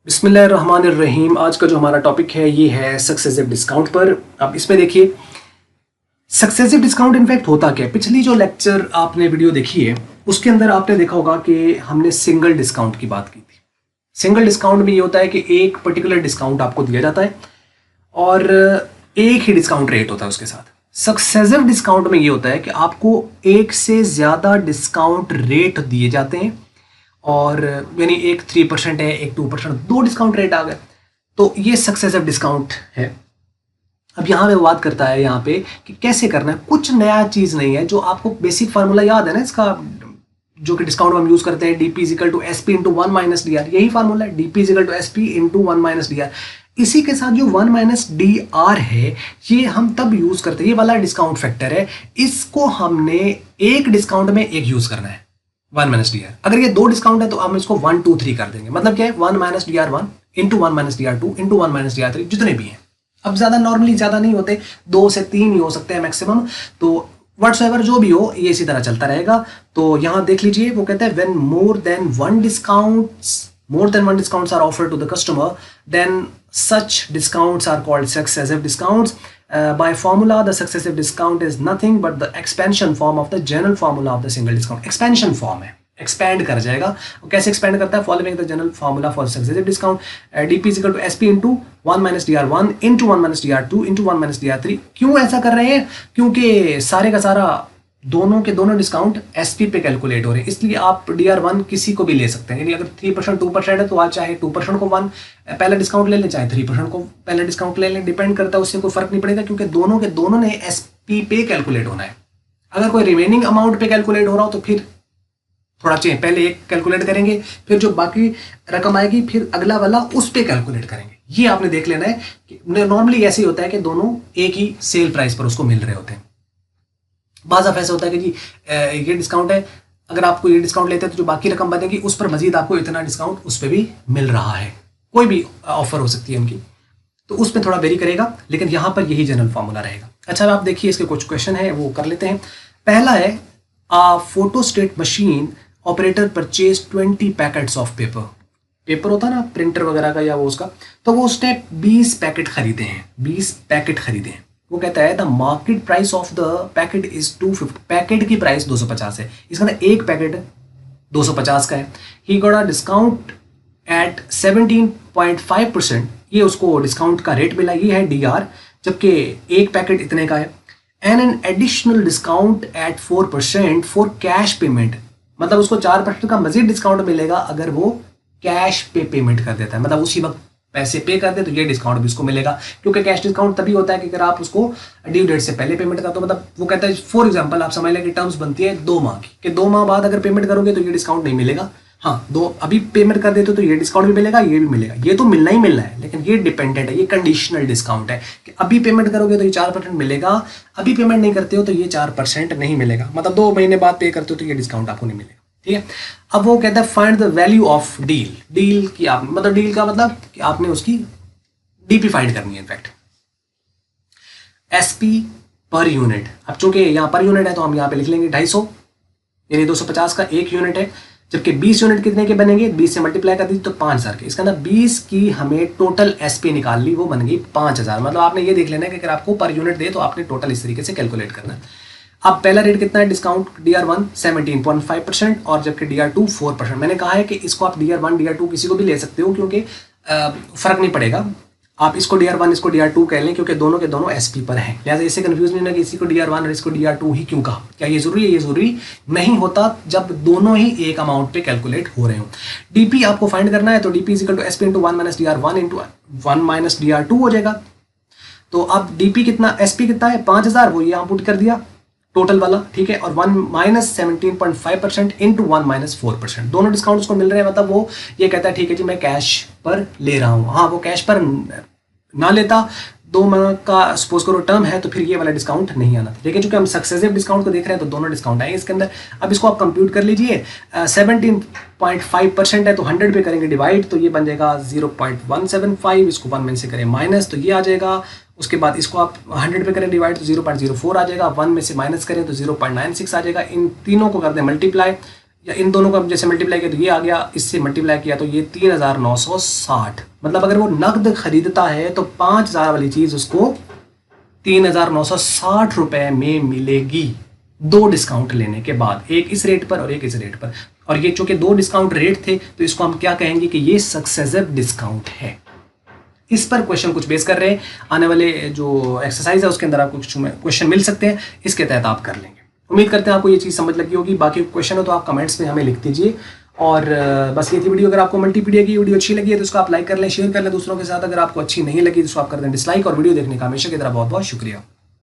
बिस्मिल्लाहिर्रहमानिर्रहीम। आज का जो हमारा टॉपिक है ये है सक्सेसिव डिस्काउंट पर। अब इसमें देखिए सक्सेसिव डिस्काउंट इनफैक्ट होता क्या है। पिछली जो लेक्चर आपने वीडियो देखी है उसके अंदर आपने देखा होगा कि हमने सिंगल डिस्काउंट की बात की थी। सिंगल डिस्काउंट में ये होता है कि एक पर्टिकुलर डिस्काउंट आपको दिया जाता है और एक ही डिस्काउंट रेट होता है उसके साथ। सक्सेसिव डिस्काउंट में ये होता है कि आपको एक से ज़्यादा डिस्काउंट रेट दिए जाते हैं और यानी एक 3% है, एक 2%, दो डिस्काउंट रेट आ गए, तो ये सक्सेसिव डिस्काउंट है। अब यहाँ पे बात करता है यहाँ पे कि कैसे करना है। कुछ नया चीज़ नहीं है, जो आपको बेसिक फार्मूला याद है ना इसका, जो कि डिस्काउंट हम यूज़ करते हैं, DP equal to S P into 1 minus D R. यही फार्मूला है, DP equal to S P into 1 minus D R. इसी के साथ जो 1 माइनस डी आर है ये हम तब यूज़ करते हैं, ये वाला डिस्काउंट फैक्टर है, इसको हमने एक डिस्काउंट में एक यूज़ करना है 1 माइनस डी आर। अगर ये दो डिस्काउंट है तो हम इसको 1 2 3 कर देंगे। मतलब क्या है, 1 minus D are 1 into 1 minus D are 2 into 1 minus D are 3, जितने भी हैं। अब ज़्यादा नॉर्मली ज़्यादा नहीं होते, 2 से 3 ही हो सकते हैं मैक्सिमम। तो व्हाट्सएवर जो भी हो ये इसी तरह चलता रहेगा। तो यहाँ देख लीजिए, वो कहते हैं when more than one discounts are offered to the customer then such discounts are called successive discounts. By formula, the successive discount is nothing but the expansion form of the general formula of the single discount. Expansion form है, expand कर जाएगा। कैसे expand करता है? Following the general formula for successive discount, dp is equal to sp into 1 minus dr1 into 1 minus dr2 into 1 minus dr3। क्यों ऐसा कर रहे हैं? क्योंकि सारे का सारा दोनों के दोनों डिस्काउंट एसपी पे कैलकुलेट हो रहे हैं, इसलिए आप DR1 किसी को भी ले सकते हैं। यानी अगर 3% 2% है तो आप चाहे 2% को 1 पहला डिस्काउंट ले लें, चाहे 3% को पहला डिस्काउंट ले लें, डिपेंड करता है, उससे कोई फर्क नहीं पड़ेगा, क्योंकि दोनों के दोनों ने एसपी पे कैलकुलेट होना है। अगर कोई रिमेनिंग अमाउंट पे कैलकुलेट हो रहा हो तो फिर थोड़ा चेंज, पहले एक कैलकुलेट करेंगे, फिर जो बाकी रकम आएगी फिर अगला वाला उस पर कैलकुलेट करेंगे। ये आपने देख लेना है कि नॉर्मली ऐसे ही होता है कि दोनों एक ही सेल प्राइस पर उसको मिल रहे होते हैं। बाज़ दफ़ा ऐसा होता है कि जी ये डिस्काउंट है, अगर आपको ये डिस्काउंट लेते हैं तो जो बाकी रकम बनेगी उस पर मजीद आपको इतना डिस्काउंट उस पर भी मिल रहा है। कोई भी ऑफर हो सकती है उनकी, तो उस पर थोड़ा वेरी करेगा, लेकिन यहाँ पर यही जनरल फार्मूला रहेगा। अच्छा, अब आप देखिए इसके कुछ क्वेश्चन है वो कर लेते हैं। पहला है photostat machine operator purchase 20 packets of paper होता है ना प्रिंटर वगैरह का या वो उसका, तो वो उसने 20 पैकेट खरीदे हैं, 20 पैकेट खरीदे हैं। वो कहता है the market price of the packet is 250। Packet की प्राइस 250 है, इसका ना एक पैकेट 250 का है। He got a discount at 17.5%, ये उसको डिस्काउंट का रेट मिला, ये है DR, जबकि एक पैकेट इतने का है। And an additional discount at 4% for cash payment, मतलब उसको 4% का मजीद डिस्काउंट मिलेगा अगर वो कैश पे पेमेंट कर देता है, मतलब उसी वक्त पैसे पे कर दे तो ये डिस्काउंट भी उसको मिलेगा। क्योंकि कैश डिस्काउंट तभी होता है कि अगर आप उसको ड्यू डेट से पहले पेमेंट कर दो। मतलब वो कहता है फॉर एग्जांपल आप समझ लें कि टर्म्स बनती है 2 माह की, कि 2 माह बाद अगर पेमेंट करोगे तो ये डिस्काउंट नहीं मिलेगा। हाँ, दो अभी पेमेंट कर देते तो ये डिस्काउंट भी मिलेगा, ये भी मिलेगा, ये तो मिलना ही मिलना है, लेकिन ये डिपेंडेंट है, ये कंडीशनल डिस्काउंट है कि अभी पेमेंट करोगे तो ये 4% मिलेगा, अभी पेमेंट नहीं करते हो तो ये 4% नहीं मिलेगा। मतलब 2 महीने बाद पे करते हो तो ये डिस्काउंट आपको नहीं मिलेगा। ठीक है, अब वो कहता है find the value of deal. Deal की आप मतलब डील का मतलब कि आपने उसकी डीपी फाइंड करनी है इनफैक्ट, एसपी पर यूनिट। अब चूंकि यहाँ पर यूनिट है तो हम यहाँ पे लिख लेंगे 250, यानी 250 का एक यूनिट है, जबकि 20 यूनिट कितने के बनेंगे, 20 से मल्टीप्लाई कर दी तो 5000 के। इसका अंदर 20 की हमें टोटल एसपी निकाल ली, वो बन गई 5000। मतलब आपने ये देख लेना है कि अगर आपको पर यूनिट दे तो आपने टोटल इस तरीके से कैलकुलेट करना है। अब पहला रेट कितना है डिस्काउंट, DR1 17.5% और जबकि DR2 4%। मैंने कहा है कि इसको आप DR1 DR2 किसी को भी ले सकते हो, क्योंकि फर्क नहीं पड़ेगा, आप इसको DR1 इसको DR2 कह लें, क्योंकि दोनों के दोनों एसपी पर हैं। लिहाजा इससे कंफ्यूज नहीं होना कि इसी को DR1 और इसको DR2 ही क्यों कहा। क्या ये जरूरी है? ये जरूरी नहीं होता जब दोनों ही एक अमाउंट पे कैलकुलेट हो रहे हो। डीपी आपको फाइंड करना है तो DP is equal to SP into 1 minus DR1 into 1 minus DR2 हो जाएगा। तो अब डीपी कितना, एसपी कितना है 5000, वो यहाँ पुट कर दिया टोटल वाला, ठीक है, और 1 माइनस 17.5% इंटू 1 माइनस 4%, दोनों डिस्काउंट उसको मिल रहे हैं। मतलब वो ये कहता है ठीक है जी मैं कैश पर ले रहा हूँ। हाँ, वो कैश पर ना लेता, 2 माह का सपोज करो टर्म है, तो फिर ये वाला डिस्काउंट नहीं आना था। लेकिन चूंकि हम सक्सेसिव डिस्काउंट को देख रहे हैं तो दोनों डिस्काउंट आएंगे इसके अंदर। अब इसको आप कंप्यूट कर लीजिए, 17.5% है तो 100 पे करेंगे डिवाइड, तो ये बन जाएगा 0.175, इसको 1 में से करें माइनस तो ये आ जाएगा। उसके बाद इसको आप 100 पे करें डिवाइड तो 0.04 आ जाएगा, 1 में से माइनस करें तो 0.96 आ जाएगा। इन तीनों को कर दें मल्टीप्लाई, या इन दोनों को अब जैसे मल्टीप्लाई किया तो ये आ गया, इससे मल्टीप्लाई किया तो ये 3960। मतलब अगर वो नकद खरीदता है तो 5000 वाली चीज़ उसको 3960 रुपए में मिलेगी, 2 डिस्काउंट लेने के बाद, एक इस रेट पर और एक इस रेट पर। और ये चूंकि 2 डिस्काउंट रेट थे तो इसको हम क्या कहेंगे कि ये सक्सेसिव डिस्काउंट है। इस पर क्वेश्चन कुछ बेस कर रहे हैं, आने वाले जो एक्सरसाइज है उसके अंदर आपको कुछ क्वेश्चन मिल सकते हैं, इसके तहत आप कर लेंगे। उम्मीद करते हैं आपको ये चीज़ समझ लगी होगी। बाकी क्वेश्चन हो तो आप कमेंट्स में हमें लिख दीजिए। और बस ये थी वीडियो। अगर आपको मल्टीपीडिया की वीडियो अच्छी लगी है तो उसको आप लाइक कर लें, शेयर कर लें दूसरों के साथ। अगर आपको अच्छी नहीं लगी तो उसको आप कर दें डिसलाइक। और वीडियो देखने का हमेशा की तरह बहुत बहुत शुक्रिया।